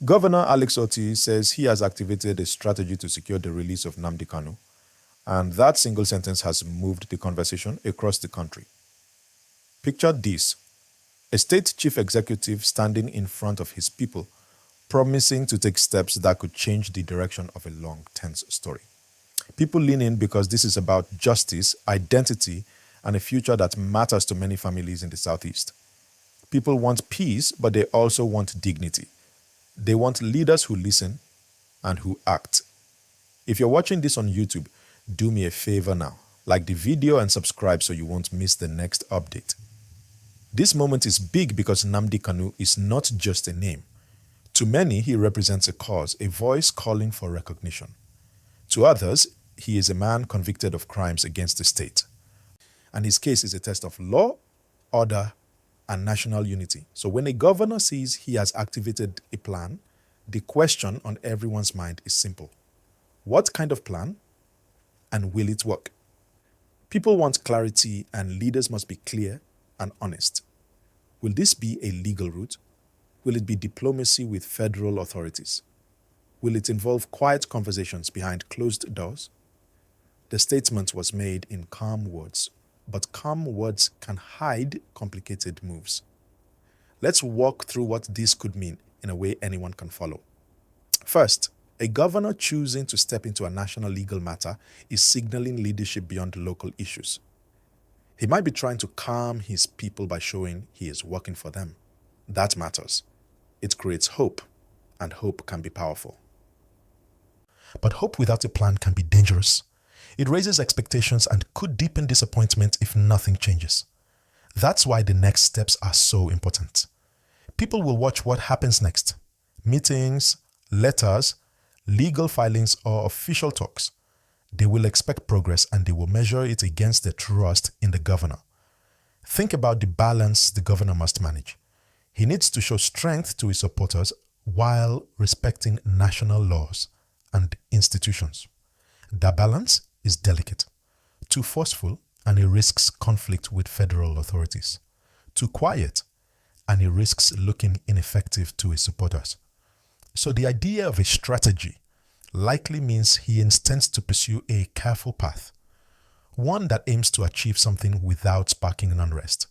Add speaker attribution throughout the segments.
Speaker 1: Governor Alex Otti says he has activated a strategy to secure the release of Nnamdi Kanu, and that single sentence has moved the conversation across the country. Picture this: a state chief executive standing in front of his people, promising to take steps that could change the direction of a long, tense story. People lean in because this is about justice, identity, and a future that matters to many families in the Southeast. People want peace, but they also want dignity. They want leaders who listen and who act. If you're watching this on YouTube, do me a favor now. Like the video and subscribe so you won't miss the next update. This moment is big because Nnamdi Kanu is not just a name. To many, he represents a cause, a voice calling for recognition. To others, he is a man convicted of crimes against the state. And his case is a test of law, order, and national unity. So when a governor says he has activated a plan, the question on everyone's mind is simple. What kind of plan? And will it work? People want clarity, and leaders must be clear and honest. Will this be a legal route? Will it be diplomacy with federal authorities? Will it involve quiet conversations behind closed doors? The statement was made in calm words, but calm words can hide complicated moves. Let's walk through what this could mean in a way anyone can follow. First, a governor choosing to step into a national legal matter is signaling leadership beyond local issues. He might be trying to calm his people by showing he is working for them. That matters. It creates hope, and hope can be powerful. But hope without a plan can be dangerous. It raises expectations and could deepen disappointment if nothing changes. That's why the next steps are so important. People will watch what happens next. Meetings, letters, legal filings, or official talks. They will expect progress and they will measure it against their trust in the governor. Think about the balance the governor must manage. He needs to show strength to his supporters while respecting national laws and institutions. That balance is delicate, too forceful, and it risks conflict with federal authorities. Too quiet, and it risks looking ineffective to his supporters. So the idea of a strategy likely means he intends to pursue a careful path, one that aims to achieve something without sparking an unrest.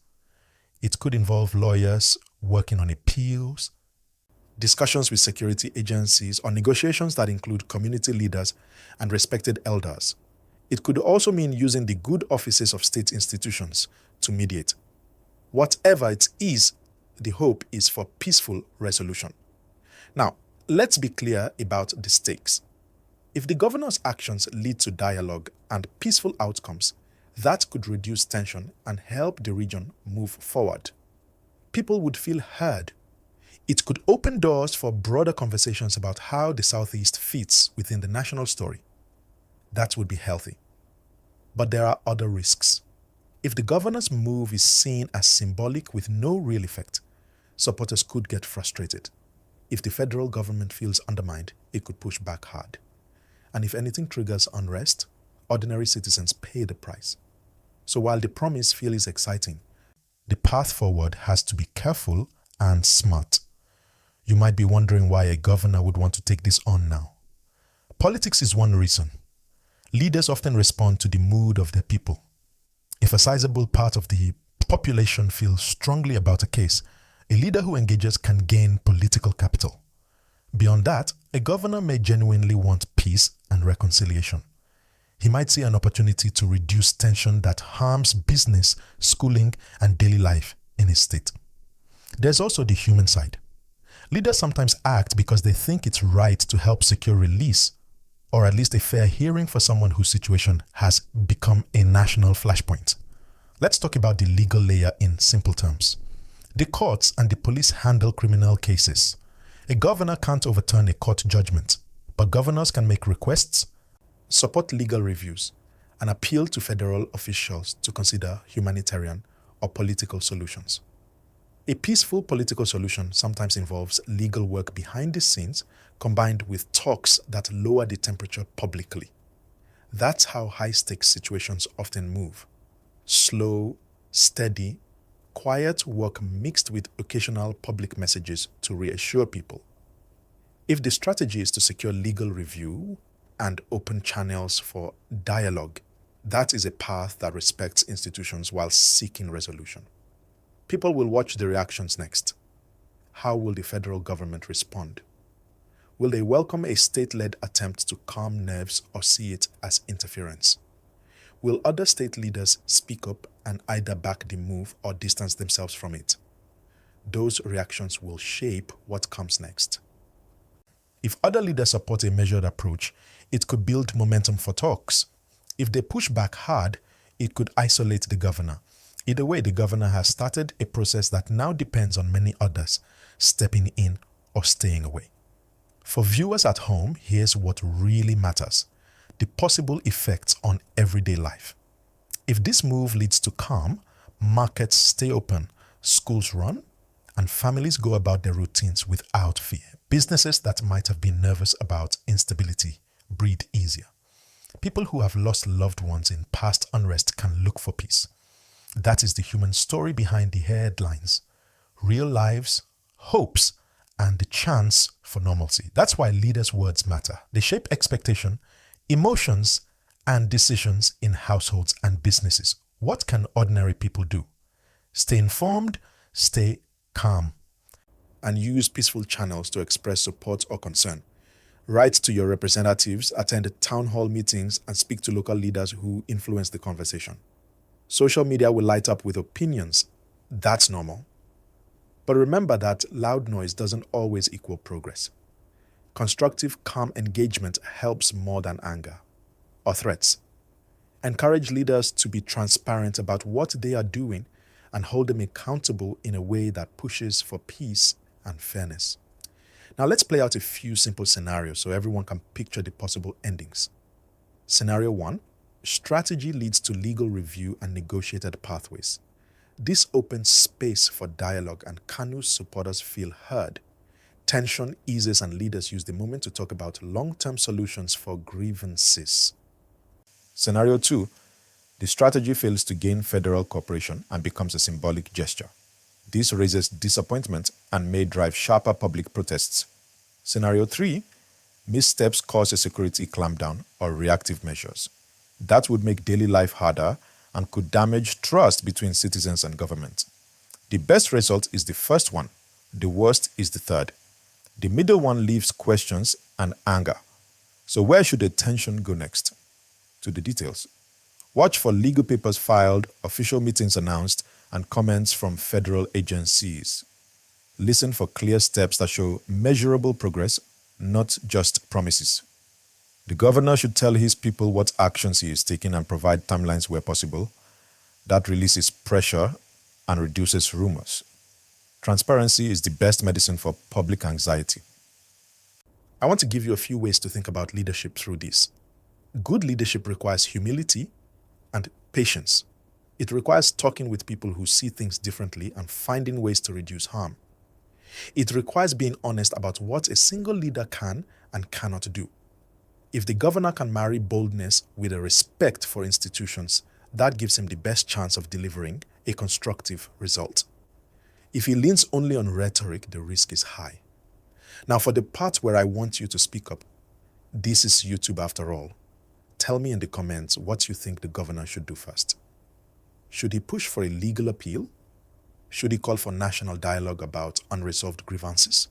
Speaker 1: It could involve lawyers working on appeals, discussions with security agencies, or negotiations that include community leaders and respected elders. It could also mean using the good offices of state institutions to mediate. Whatever it is, the hope is for peaceful resolution. Now, let's be clear about the stakes. If the governor's actions lead to dialogue and peaceful outcomes, that could reduce tension and help the region move forward. People would feel heard. It could open doors for broader conversations about how the Southeast fits within the national story. That would be healthy. But there are other risks. If the governor's move is seen as symbolic with no real effect, supporters could get frustrated. If the federal government feels undermined, it could push back hard. And if anything triggers unrest, ordinary citizens pay the price. So while the promise feels exciting, the path forward has to be careful and smart. You might be wondering why a governor would want to take this on now. Politics is one reason. Leaders often respond to the mood of their people. If a sizable part of the population feels strongly about a case, a leader who engages can gain political capital. Beyond that, a governor may genuinely want peace and reconciliation. He might see an opportunity to reduce tension that harms business, schooling, and daily life in his state. There's also the human side. Leaders sometimes act because they think it's right to help secure release, or at least a fair hearing for someone whose situation has become a national flashpoint. Let's talk about the legal layer in simple terms. The courts and the police handle criminal cases. A governor can't overturn a court judgment, but governors can make requests, support legal reviews, and appeal to federal officials to consider humanitarian or political solutions. A peaceful political solution sometimes involves legal work behind the scenes combined with talks that lower the temperature publicly. That's how high-stakes situations often move. Slow, steady, quiet work mixed with occasional public messages to reassure people. If the strategy is to secure legal review and open channels for dialogue, that is a path that respects institutions while seeking resolution. People will watch the reactions next. How will the federal government respond? Will they welcome a state-led attempt to calm nerves or see it as interference? Will other state leaders speak up and either back the move or distance themselves from it? Those reactions will shape what comes next. If other leaders support a measured approach, it could build momentum for talks. If they push back hard, it could isolate the governor. Either way, the governor has started a process that now depends on many others stepping in or staying away. For viewers at home, here's what really matters: the possible effects on everyday life. If this move leads to calm, markets stay open, schools run, and families go about their routines without fear. Businesses that might have been nervous about instability breathe easier. People who have lost loved ones in past unrest can look for peace. That is the human story behind the headlines. Real lives, hopes, and the chance for normalcy. That's why leaders' words matter. They shape expectation, emotions, and decisions in households and businesses. What can ordinary people do? Stay informed, stay calm, and use peaceful channels to express support or concern. Write to your representatives, attend town hall meetings, and speak to local leaders who influence the conversation. Social media will light up with opinions. That's normal. But remember that loud noise doesn't always equal progress. Constructive, calm engagement helps more than anger or threats. Encourage leaders to be transparent about what they are doing and hold them accountable in a way that pushes for peace and fairness. Now let's play out a few simple scenarios so everyone can picture the possible endings. Scenario 1, strategy leads to legal review and negotiated pathways. This opens space for dialogue and Kanu's supporters feel heard. Tension eases and leaders use the moment to talk about long-term solutions for grievances. Scenario 2, the strategy fails to gain federal cooperation and becomes a symbolic gesture. This raises disappointment and may drive sharper public protests. Scenario 3, missteps cause a security clampdown or reactive measures. That would make daily life harder and could damage trust between citizens and government. The best result is the first one. The worst is the third. The middle one leaves questions and anger. So where should the tension go next? To the details. Watch for legal papers filed, official meetings announced, and comments from federal agencies. Listen for clear steps that show measurable progress, not just promises. The governor should tell his people what actions he is taking and provide timelines where possible. That releases pressure and reduces rumors. Transparency is the best medicine for public anxiety. I want to give you a few ways to think about leadership through this. Good leadership requires humility and patience. It requires talking with people who see things differently and finding ways to reduce harm. It requires being honest about what a single leader can and cannot do. If the governor can marry boldness with a respect for institutions, that gives him the best chance of delivering a constructive result. If he leans only on rhetoric, the risk is high. Now, for the part where I want you to speak up, this is YouTube after all. Tell me in the comments what you think the governor should do first. Should he push for a legal appeal? Should he call for national dialogue about unresolved grievances?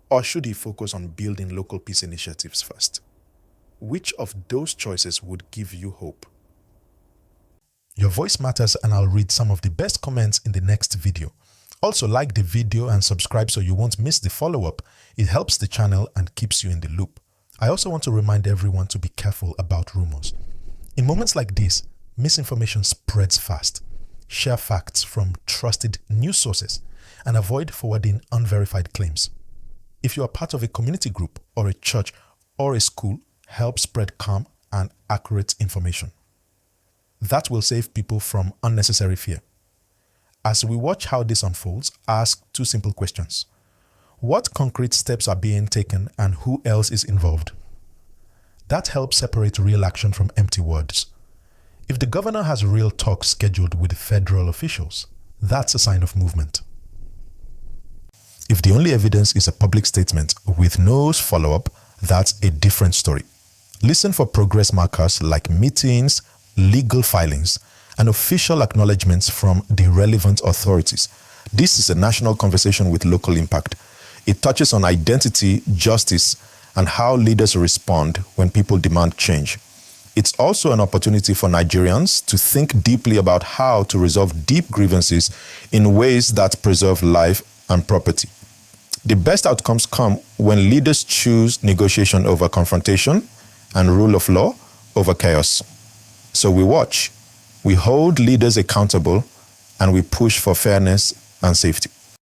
Speaker 1: Or should he focus on building local peace initiatives first? Which of those choices would give you hope? Your voice matters, and I'll read some of the best comments in the next video. Also, like the video and subscribe so you won't miss the follow-up. It helps the channel and keeps you in the loop. I also want to remind everyone to be careful about rumors. In moments like this, misinformation spreads fast. Share facts from trusted news sources and avoid forwarding unverified claims. If you are part of a community group or a church or a school, help spread calm and accurate information. That will save people from unnecessary fear. As we watch how this unfolds, ask two simple questions. What concrete steps are being taken and who else is involved? That helps separate real action from empty words. If the governor has real talks scheduled with federal officials, that's a sign of movement. If the only evidence is a public statement with no follow-up, that's a different story. Listen for progress markers like meetings, legal filings, and official acknowledgements from the relevant authorities. This is a national conversation with local impact. It touches on identity, justice, and how leaders respond when people demand change. It's also an opportunity for Nigerians to think deeply about how to resolve deep grievances in ways that preserve life and property. The best outcomes come when leaders choose negotiation over confrontation and rule of law over chaos. So we watch, we hold leaders accountable, and we push for fairness and safety.